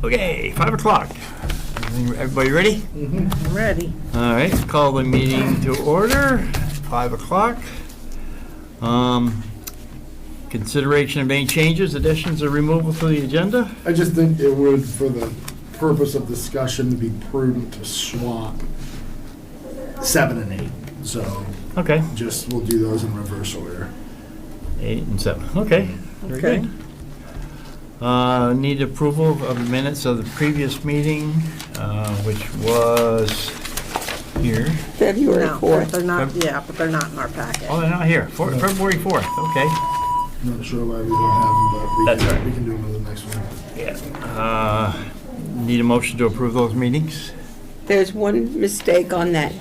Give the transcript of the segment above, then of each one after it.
Okay, 5 o'clock. Everybody ready? Mm-hmm. Ready. All right, call the meeting to order, 5 o'clock. Consideration of any changes, additions, or removal to the agenda? I just think it would, for the purpose of discussion, be prudent to swap 7 and 8. So Okay, we'll do those in reverse order. 8 and 7, okay. Very Okay. good. Need approval of minutes of the previous meeting, which was here. February No, 4th. they're not, yeah, but they're not in our packet. Oh, they're not here, February 4th, okay. I'm not sure why we don't have them, but That's right. we can do them in the next one. Yeah. Need a motion to approve those meetings? There's one mistake on that,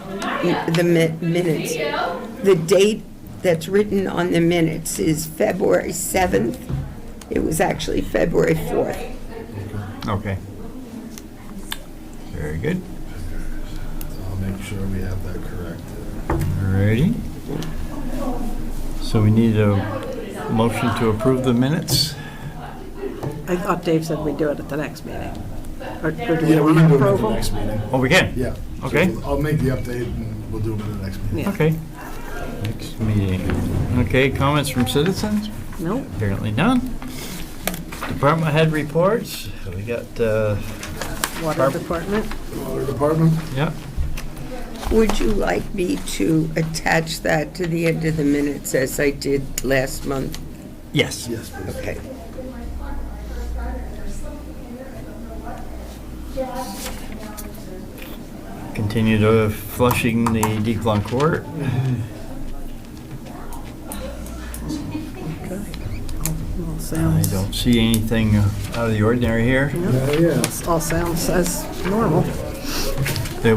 the minutes. The date that's written on the minutes is February 7th. It was actually February 4th. Okay. Very good. So I'll make sure we have that corrected. Ready? So we need a motion to approve the minutes? I thought Dave said we'd do it at the next meeting. Or do we Yeah, we want can to do it at approve the them? next meeting. Oh, we can? Yeah. Okay. So I'll make the update and we'll do them in the next meeting. Yeah. Okay. Next meeting. Okay, comments from citizens? Nope. Apparently none. Department head reports. So we got, Water department? Water department? yeah. Would you like me to attach that to the end of the minutes as I did last month? Yes. Yes, please. Okay. Continue to flushing the declon court. All I sounds, don't see anything out of the ordinary here. Yeah. all sounds as normal. The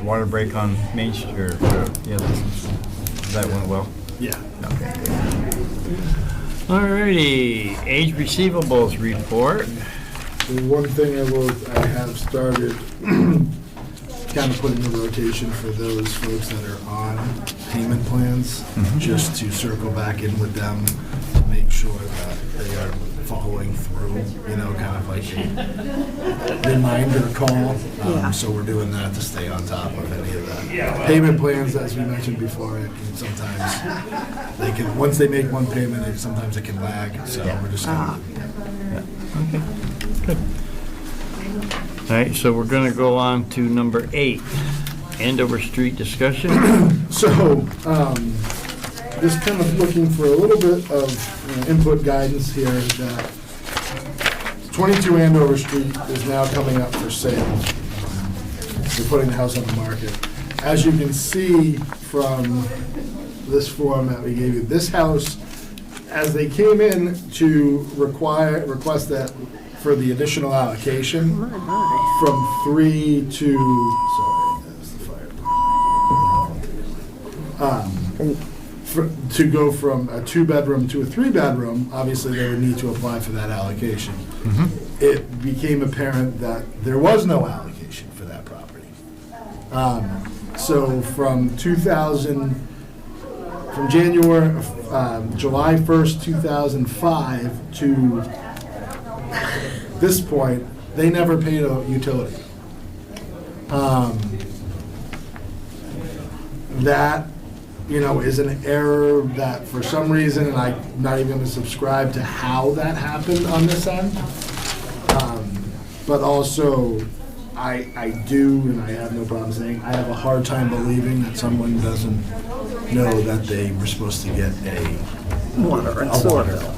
water break on Main Street, yeah, that went well. Yeah. Okay. Alrighty, age receivables report. The one thing I have started kind of putting a rotation for those folks that are on payment plans, just to circle back in with them to make sure that they are following through, kind of like a reminder call. Yeah. So we're doing that to stay on top of any of that. Payment plans, as we mentioned before, it can sometimes, once they make one payment, sometimes it can lag, so we're just kind of. Okay, good. All right, so we're gonna go on to number 8, Andover Street discussion. So, just kind of looking for a little bit of input guidance here that 22 Andover Street is now coming up for sale. We're putting the house on the market. As you can see from this form that we gave you, this house, as they came in to request that for the additional allocation, My, my. from 3 to, sorry, that was the fire department. To go from a 2-bedroom to a 3-bedroom, obviously they would need to apply for that allocation. It became apparent that there was no allocation for that property. So from July 1st, 2005 to this point, they never paid a utility. That, is an error that for some reason, and I'm not even going to subscribe to how that happened on this end. But also, I do, and I have no problem saying, I have a hard time believing that someone doesn't know that they were supposed to get a Water and a sewer water bill.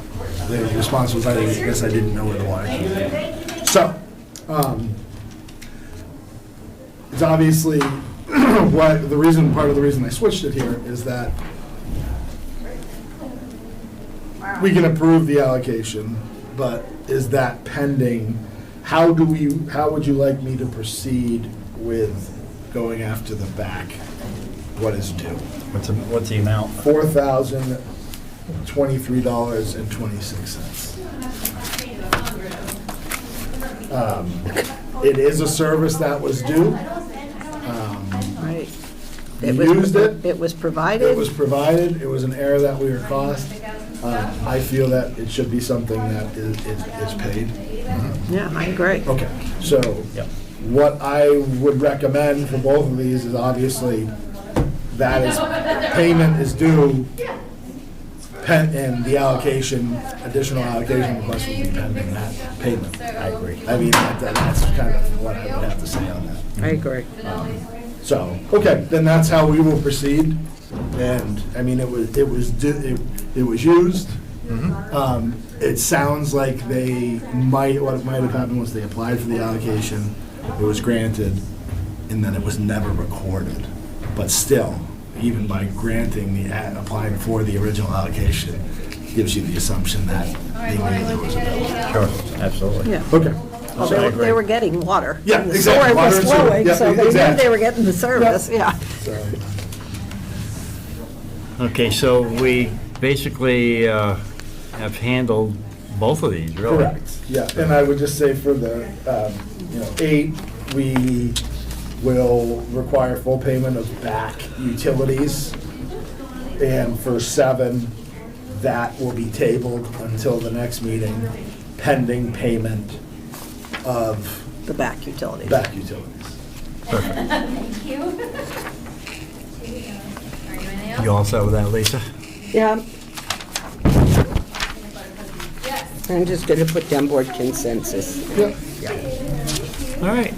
bill. The response was, I guess I didn't know where the water came from. So, it's obviously, part of the reason I switched it here is that we can approve the allocation, but is that pending? How would you like me to proceed with going after the back? What is due? What's the amount? $4,023.26. It is a service that was due. Right. We used it. It was provided. It was provided. It was an error that we were caused. I feel that it should be something that is paid. Yeah, I agree. Okay, so Yep. what I would recommend for both of these is obviously that is, payment is due, and the allocation, additional allocation request will be pending that payment. I agree. I mean, that's kind of what I would have to say on that. I agree. So, okay, then that's how we will proceed. And, I mean, it was used. It sounds like what might have happened was they applied for the allocation, it was granted, and then it was never recorded. But still, even by granting applying for the original allocation, gives you the assumption that they knew there was a bill. Sure, absolutely. Yeah. Okay. Well, So I they agree. were getting water. Yeah, And the exactly. sewer Water was and sewer. flowing, Yeah, so they knew exactly. they were getting the service, yeah. So, Okay, so we basically have handled both of these, really. correct, yeah. And I would just say for the, 8, we will require full payment of back utilities. And for 7, that will be tabled until the next meeting, pending payment of The back utilities. back utilities. Thank you. You all set with that, Lisa? Yeah. I'm just gonna put down board consensus. Yep. All right,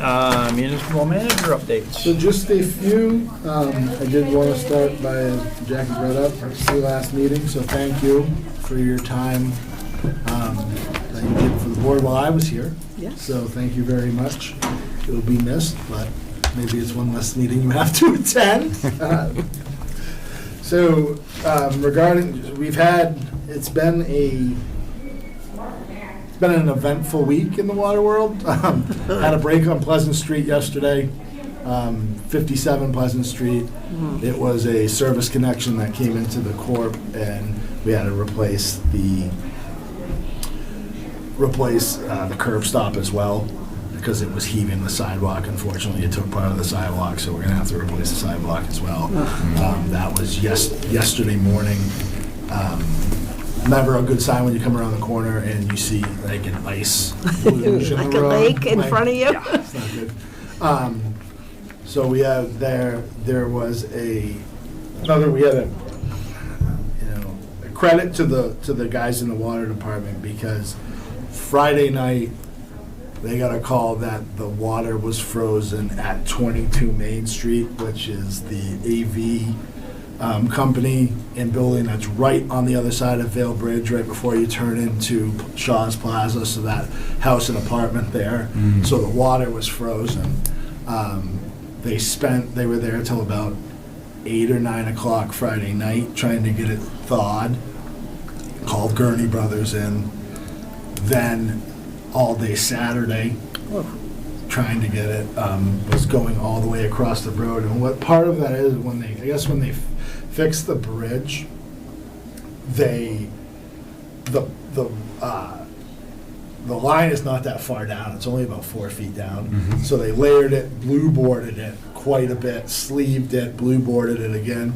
municipal manager updates. So just a few, I did want to start by, as Jackie brought up, it's the last meeting, so thank you for your time that you did for the board while I was here. Yes. So thank you very much. It will be missed, but maybe it's one less meeting you have to attend. So regarding, it's been an eventful week in the water world. Had a break on Pleasant Street yesterday, 57 Pleasant Street. It was a service connection that came into the corp, and we had to replace the curb stop as well, because it was heaving the sidewalk. Unfortunately, it took part of the sidewalk, so we're gonna have to replace the sidewalk as well. That was yesterday morning. Never a good sign when you come around the corner and you see like an ice luge in the Like a road. lake in front of you? Yeah, it's not good. So we had there was a credit to the guys in the water department, because Friday night they got a call that the water was frozen at 22 Main Street, which is the AV company and building that's right on the other side of Vale Bridge, right before you turn into Shaw's Plaza, so that house and apartment there. So the water was frozen. They were there till about 8 or 9 o'clock Friday night trying to get it thawed. Called Gurney Brothers in. Then all day Saturday, trying to get it, was going all the way across the road. And what part of that is when they fixed the bridge, the line is not that far down. It's only about 4 feet down. So they layered it, blue boarded it quite a bit, sleeved it, blue boarded it again.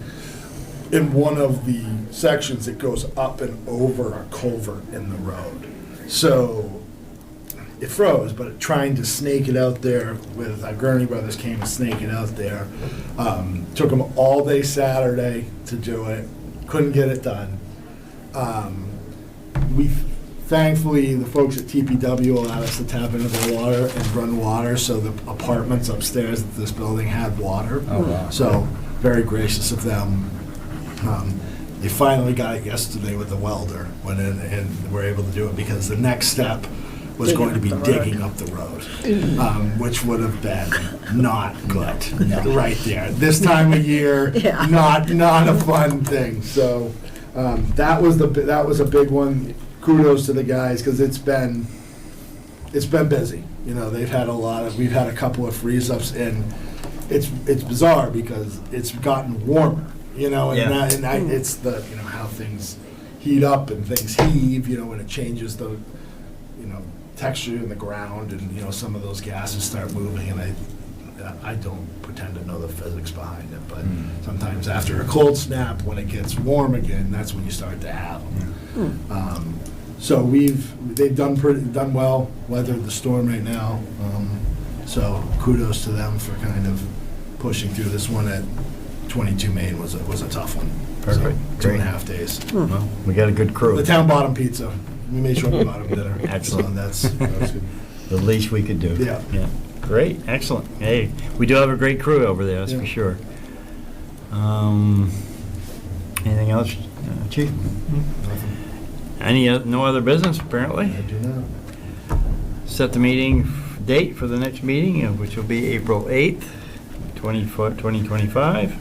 In one of the sections, it goes up and over a culvert in the road. So it froze, but trying to snake it out there with Gurney Brothers came to snake it out there. Took them all day Saturday to do it. Couldn't get it done. Thankfully, the folks at TPW allowed us to tap into the water and run water, so the apartments upstairs at this building had water. Oh, wow. So very gracious of them. They finally got it yesterday with the welder, went in and were able to do it, because the next step was going to be digging up the road, which would have been not good right there. This time of year, Yeah. not a fun thing. So that was a big one. Kudos to the guys, because it's been busy. We've had a couple of freeze ups, and it's bizarre because it's gotten warmer. It's the how things heat up and things heave. When it changes the texture in the ground, and some of those gases start moving, and I don't pretend to know the physics behind it, but sometimes after a cold snap, when it gets warm again, that's when you start to have them. So they've done well, weathered the storm right now. So kudos to them for kind of pushing through. This one at 22 Main was a tough one. Perfect. So, Great. 2.5 days. Well, we got a good crew. The town bought 'em pizza. We made sure we bought 'em dinner. Excellent. So that was good. The least we could do. Yeah. Great, excellent. Hey, we do have a great crew over there, that's for Yeah. sure. Anything else, Chief? Nothing. No other business, apparently? I do not. Set the meeting date for the next meeting, which will be April 8th, 2025.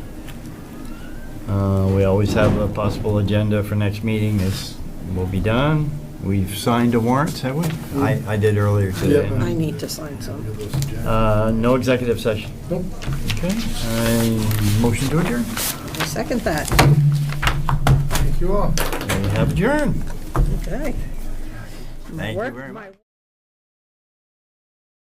We always have a possible agenda for next meeting. This will be done. We've signed the warrants, have we? I did earlier today. Yep. I need to sign some. Give those to Jack. No executive session. Nope. Okay. Motion to adjourn. I second that. Thank you all. We have adjourned. Okay. Thank you Work- very much. my-